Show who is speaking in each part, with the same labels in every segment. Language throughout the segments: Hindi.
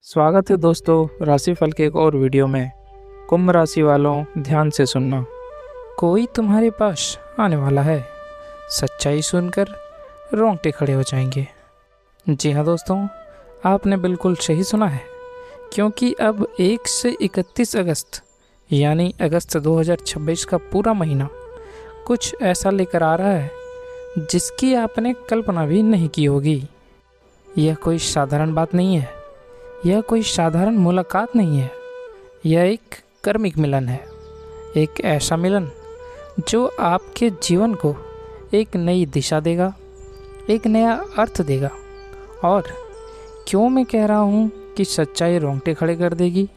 Speaker 1: स्वागत है दोस्तों राशिफल के एक और वीडियो में। कुंभ राशि वालों ध्यान से सुनना। कोई तुम्हारे पास आने वाला है। सच्चाई सुनकर रोंगटे खड़े हो जाएंगे। जी हाँ दोस्तों, आपने बिल्कुल सही सुना है, क्योंकि अब 1 से 31 अगस्त यानी अगस्त 2026 का पूरा महीना कुछ ऐसा लेकर आ रहा है जिसकी आपने कल्पना भी नहीं की होगी। यह कोई साधारण बात नहीं है, यह कोई साधारण मुलाकात नहीं है। यह एक कर्मिक मिलन है, एक ऐसा मिलन जो आपके जीवन को एक नई दिशा देगा, एक नया अर्थ देगा। और क्यों मैं कह रहा हूँ कि सच्चाई रोंगटे खड़े कर देगी,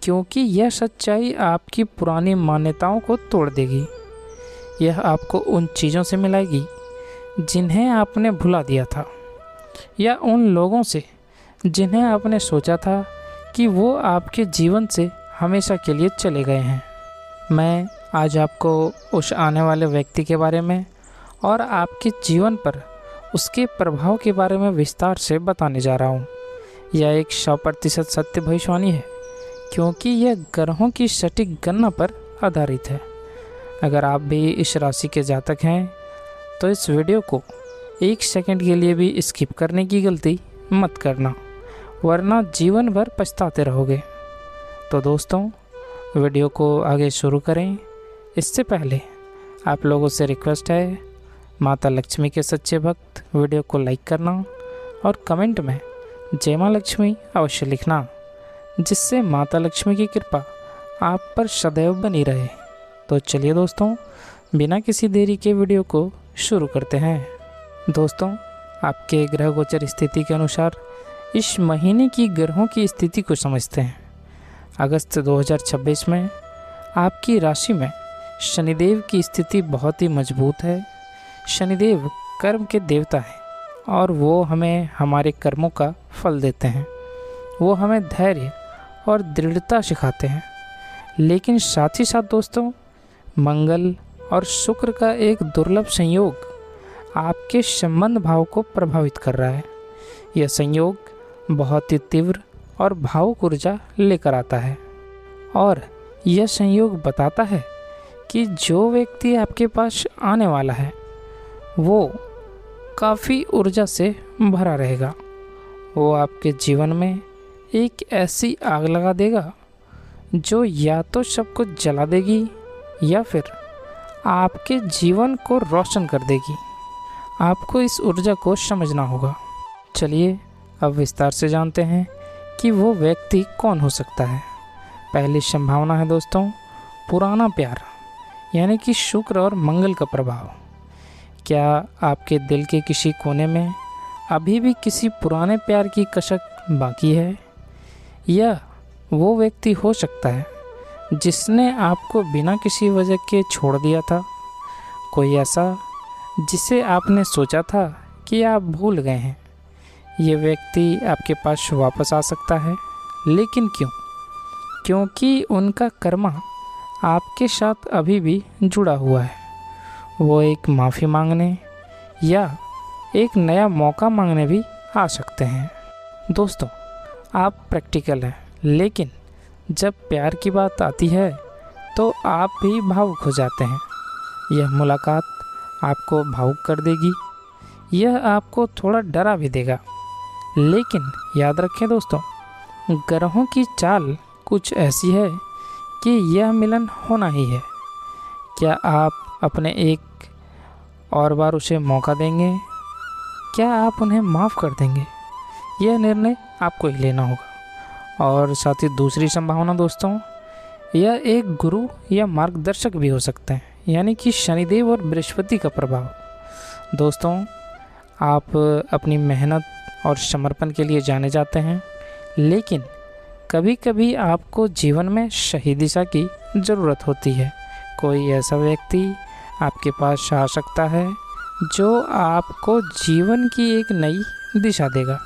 Speaker 1: क्योंकि यह सच्चाई आपकी पुरानी मान्यताओं को तोड़ देगी। यह आपको उन चीज़ों से मिलाएगी जिन्हें आपने भुला दिया था, या उन लोगों से जिन्हें आपने सोचा था कि वो आपके जीवन से हमेशा के लिए चले गए हैं। मैं आज आपको उस आने वाले व्यक्ति के बारे में और आपके जीवन पर उसके प्रभाव के बारे में विस्तार से बताने जा रहा हूँ। यह एक 100% सत्य भविष्यवाणी है, क्योंकि यह ग्रहों की सटीक गणना पर आधारित है। अगर आप भी इस राशि के जातक हैं तो इस वीडियो को 1 सेकंड के लिए भी स्किप करने की गलती मत करना, वरना जीवन भर पछताते रहोगे। तो दोस्तों, वीडियो को आगे शुरू करें इससे पहले आप लोगों से रिक्वेस्ट है, माता लक्ष्मी के सच्चे भक्त वीडियो को लाइक करना और कमेंट में जय माँ लक्ष्मी अवश्य लिखना, जिससे माता लक्ष्मी की कृपा आप पर सदैव बनी रहे। तो चलिए दोस्तों, बिना किसी देरी के वीडियो को शुरू करते हैं। दोस्तों, आपके ग्रह गोचर स्थिति के अनुसार इस महीने की ग्रहों की स्थिति को समझते हैं। अगस्त 2026 में आपकी राशि में शनिदेव की स्थिति बहुत ही मजबूत है। शनिदेव कर्म के देवता हैं और वो हमें हमारे कर्मों का फल देते हैं। वो हमें धैर्य और दृढ़ता सिखाते हैं। लेकिन साथ ही साथ दोस्तों, मंगल और शुक्र का एक दुर्लभ संयोग आपके संबंध भाव को प्रभावित कर रहा है। यह संयोग बहुत ही तीव्र और भावुक ऊर्जा लेकर आता है, और यह संयोग बताता है कि जो व्यक्ति आपके पास आने वाला है वो काफ़ी ऊर्जा से भरा रहेगा। वो आपके जीवन में एक ऐसी आग लगा देगा जो या तो सब कुछ जला देगी या फिर आपके जीवन को रोशन कर देगी। आपको इस ऊर्जा को समझना होगा। चलिए अब विस्तार से जानते हैं कि वो व्यक्ति कौन हो सकता है। पहली संभावना है दोस्तों, पुराना प्यार, यानी कि शुक्र और मंगल का प्रभाव। क्या आपके दिल के किसी कोने में अभी भी किसी पुराने प्यार की कसक बाकी है? या वो व्यक्ति हो सकता है जिसने आपको बिना किसी वजह के छोड़ दिया था। कोई ऐसा जिसे आपने सोचा था कि आप भूल गए हैं। ये व्यक्ति आपके पास वापस आ सकता है, लेकिन क्यों? क्योंकि उनका कर्मा आपके साथ अभी भी जुड़ा हुआ है। वो एक माफ़ी मांगने या एक नया मौका मांगने भी आ सकते हैं। दोस्तों, आप प्रैक्टिकल हैं, लेकिन जब प्यार की बात आती है तो आप भी भावुक हो जाते हैं। यह मुलाकात आपको भावुक कर देगी, यह आपको थोड़ा डरा भी देगा। लेकिन याद रखें दोस्तों, ग्रहों की चाल कुछ ऐसी है कि यह मिलन होना ही है। क्या आप अपने एक और बार उसे मौका देंगे? क्या आप उन्हें माफ़ कर देंगे? यह निर्णय आपको ही लेना होगा। और साथ ही दूसरी संभावना दोस्तों, यह एक गुरु या मार्गदर्शक भी हो सकते हैं, यानी कि शनिदेव और बृहस्पति का प्रभाव। दोस्तों, आप अपनी मेहनत और समर्पण के लिए जाने जाते हैं, लेकिन कभी कभी आपको जीवन में सही दिशा की ज़रूरत होती है। कोई ऐसा व्यक्ति आपके पास आ सकता है जो आपको जीवन की एक नई दिशा देगा।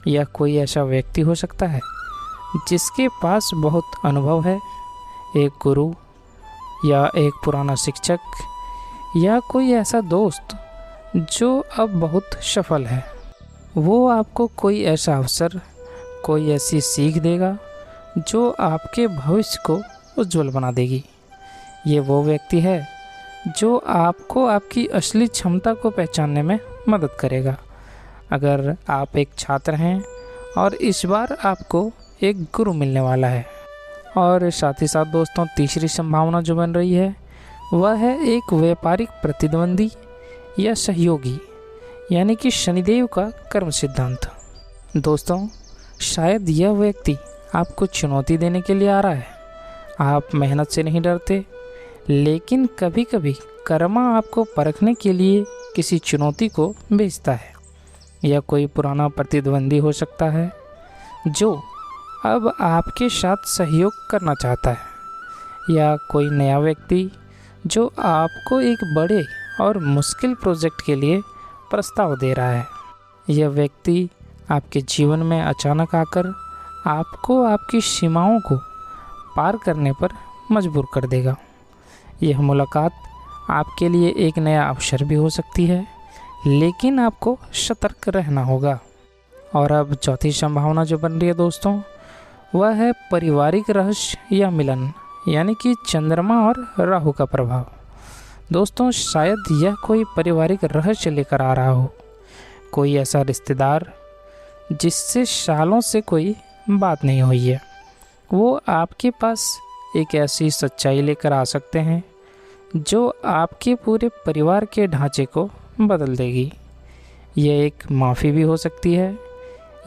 Speaker 1: या कोई ऐसा व्यक्ति हो सकता है जिसके पास बहुत अनुभव है, एक गुरु या एक पुराना शिक्षक, या कोई ऐसा दोस्त जो अब बहुत सफल है। वो आपको कोई ऐसा अवसर, कोई ऐसी सीख देगा जो आपके भविष्य को उज्जवल बना देगी। ये वो व्यक्ति है जो आपको आपकी असली क्षमता को पहचानने में मदद करेगा। अगर आप एक छात्र हैं और इस बार आपको एक गुरु मिलने वाला है। और साथ ही साथ दोस्तों, तीसरी संभावना जो बन रही है वह है एक व्यापारिक प्रतिद्वंदी या सहयोगी, यानी कि शनिदेव का कर्म सिद्धांत। दोस्तों, शायद यह व्यक्ति आपको चुनौती देने के लिए आ रहा है। आप मेहनत से नहीं डरते, लेकिन कभी कभी कर्मा आपको परखने के लिए किसी चुनौती को भेजता है। यह कोई पुराना प्रतिद्वंदी हो सकता है जो अब आपके साथ सहयोग करना चाहता है, या कोई नया व्यक्ति जो आपको एक बड़े और मुश्किल प्रोजेक्ट के लिए प्रस्ताव दे रहा है। यह व्यक्ति आपके जीवन में अचानक आकर आपको आपकी सीमाओं को पार करने पर मजबूर कर देगा। यह मुलाकात आपके लिए एक नया अवसर भी हो सकती है, लेकिन आपको सतर्क रहना होगा। और अब चौथी संभावना जो बन रही है दोस्तों, वह है पारिवारिक रहस्य या मिलन, यानी कि चंद्रमा और राहु का प्रभाव। दोस्तों, शायद यह कोई पारिवारिक रहस्य लेकर आ रहा हो। कोई ऐसा रिश्तेदार जिससे सालों से कोई बात नहीं हुई है, वो आपके पास एक ऐसी सच्चाई लेकर आ सकते हैं जो आपके पूरे परिवार के ढांचे को बदल देगी। यह एक माफ़ी भी हो सकती है,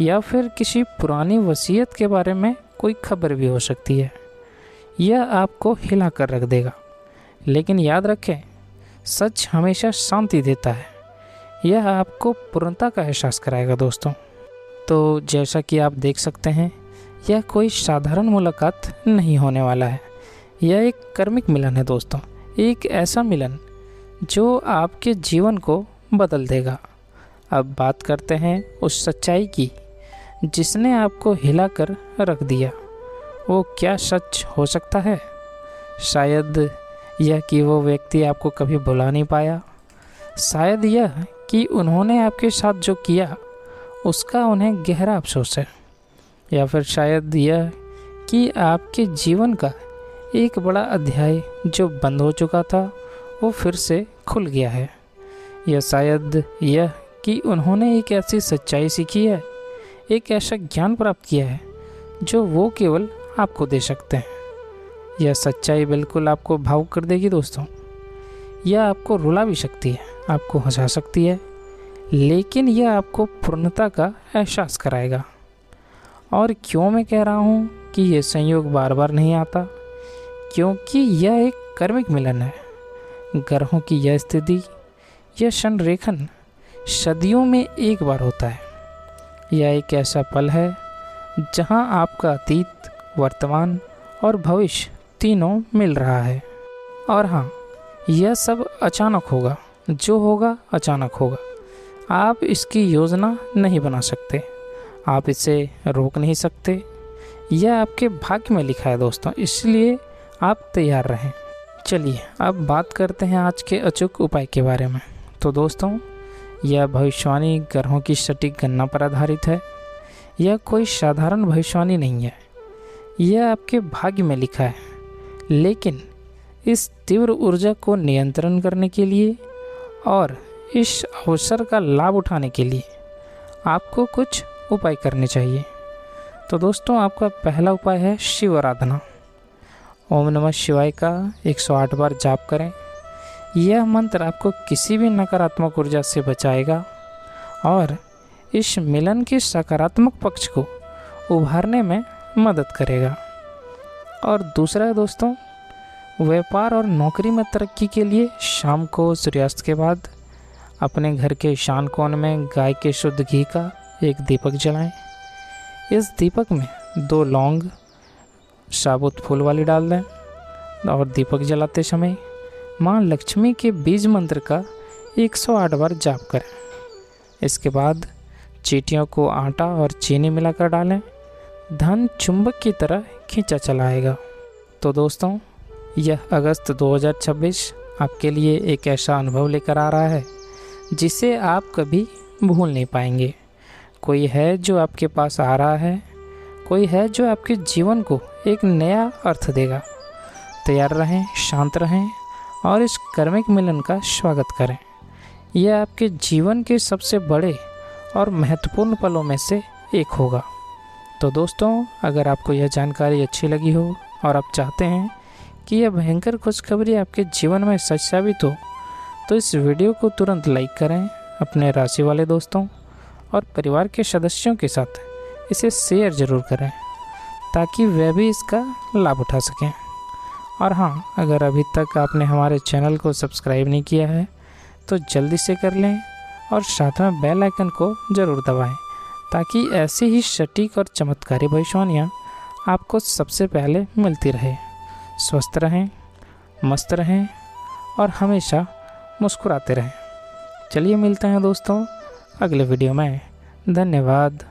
Speaker 1: या फिर किसी पुरानी वसीयत के बारे में कोई खबर भी हो सकती है। यह आपको हिला कर रख देगा, लेकिन याद रखें, सच हमेशा शांति देता है। यह आपको पूर्णता का एहसास कराएगा दोस्तों। तो जैसा कि आप देख सकते हैं, यह कोई साधारण मुलाकात नहीं होने वाला है। यह एक कर्मिक मिलन है दोस्तों, एक ऐसा मिलन जो आपके जीवन को बदल देगा। अब बात करते हैं उस सच्चाई की जिसने आपको हिलाकर रख दिया। वो क्या सच हो सकता है? शायद यह कि वो व्यक्ति आपको कभी भुला नहीं पाया। शायद यह कि उन्होंने आपके साथ जो किया उसका उन्हें गहरा अफसोस है। या फिर शायद यह कि आपके जीवन का एक बड़ा अध्याय जो बंद हो चुका था वो फिर से खुल गया है। या शायद यह कि उन्होंने एक ऐसी सच्चाई सीखी है, एक ऐसा ज्ञान प्राप्त किया है जो वो केवल आपको दे सकते हैं। यह सच्चाई बिल्कुल आपको भावुक कर देगी दोस्तों। यह आपको रुला भी सकती है, आपको हंसा सकती है, लेकिन यह आपको पूर्णता का एहसास कराएगा। और क्यों मैं कह रहा हूँ कि यह संयोग बार बार नहीं आता? क्योंकि यह एक कर्मिक मिलन है। ग्रहों की यह स्थिति, यह संरेखन सदियों में एक बार होता है। यह एक ऐसा पल है जहाँ आपका अतीत, वर्तमान और भविष्य तीनों मिल रहा है। और हाँ, यह सब अचानक होगा। जो होगा अचानक होगा। आप इसकी योजना नहीं बना सकते, आप इसे रोक नहीं सकते। यह आपके भाग्य में लिखा है दोस्तों, इसलिए आप तैयार रहें। चलिए अब बात करते हैं आज के अचूक उपाय के बारे में। तो दोस्तों, यह भविष्यवाणी ग्रहों की सटीक गणना पर आधारित है। यह कोई साधारण भविष्यवाणी नहीं है। यह आपके भाग्य में लिखा है, लेकिन इस तीव्र ऊर्जा को नियंत्रण करने के लिए और इस अवसर का लाभ उठाने के लिए आपको कुछ उपाय करने चाहिए। तो दोस्तों, आपका पहला उपाय है शिव आराधना। ओम नमः शिवाय का 108 बार जाप करें। यह मंत्र आपको किसी भी नकारात्मक ऊर्जा से बचाएगा और इस मिलन के सकारात्मक पक्ष को उभारने में मदद करेगा। और दूसरा है दोस्तों, व्यापार और नौकरी में तरक्की के लिए शाम को सूर्यास्त के बाद अपने घर के ईशान कोण में गाय के शुद्ध घी का एक दीपक जलाएं। इस दीपक में 2 लौंग साबुत फूल वाली डाल दें और दीपक जलाते समय माँ लक्ष्मी के बीज मंत्र का 108 बार जाप करें। इसके बाद चींटियों को आटा और चीनी मिलाकर डालें। धन चुंबक की तरह खींचा चलाएगा। तो दोस्तों, यह अगस्त 2026 आपके लिए एक ऐसा अनुभव लेकर आ रहा है जिसे आप कभी भूल नहीं पाएंगे। कोई है जो आपके पास आ रहा है कोई है जो आपके जीवन को एक नया अर्थ देगा। तैयार रहें, शांत रहें और इस कर्मिक मिलन का स्वागत करें। यह आपके जीवन के सबसे बड़े और महत्वपूर्ण पलों में से एक होगा। तो दोस्तों, अगर आपको यह जानकारी अच्छी लगी हो और आप चाहते हैं कि यह भयंकर खुशखबरी आपके जीवन में सच साबित हो, तो इस वीडियो को तुरंत लाइक करें, अपने राशि वाले दोस्तों और परिवार के सदस्यों के साथ इसे शेयर ज़रूर करें ताकि वे भी इसका लाभ उठा सकें। और हाँ, अगर अभी तक आपने हमारे चैनल को सब्सक्राइब नहीं किया है तो जल्दी से कर लें और साथ में बेल आइकन को ज़रूर दबाएं ताकि ऐसी ही सटीक और चमत्कारी भविष्यवाणियाँ आपको सबसे पहले मिलती रहे। स्वस्थ रहें, मस्त रहें और हमेशा मुस्कुराते रहें। चलिए मिलते हैं दोस्तों अगले वीडियो में। धन्यवाद।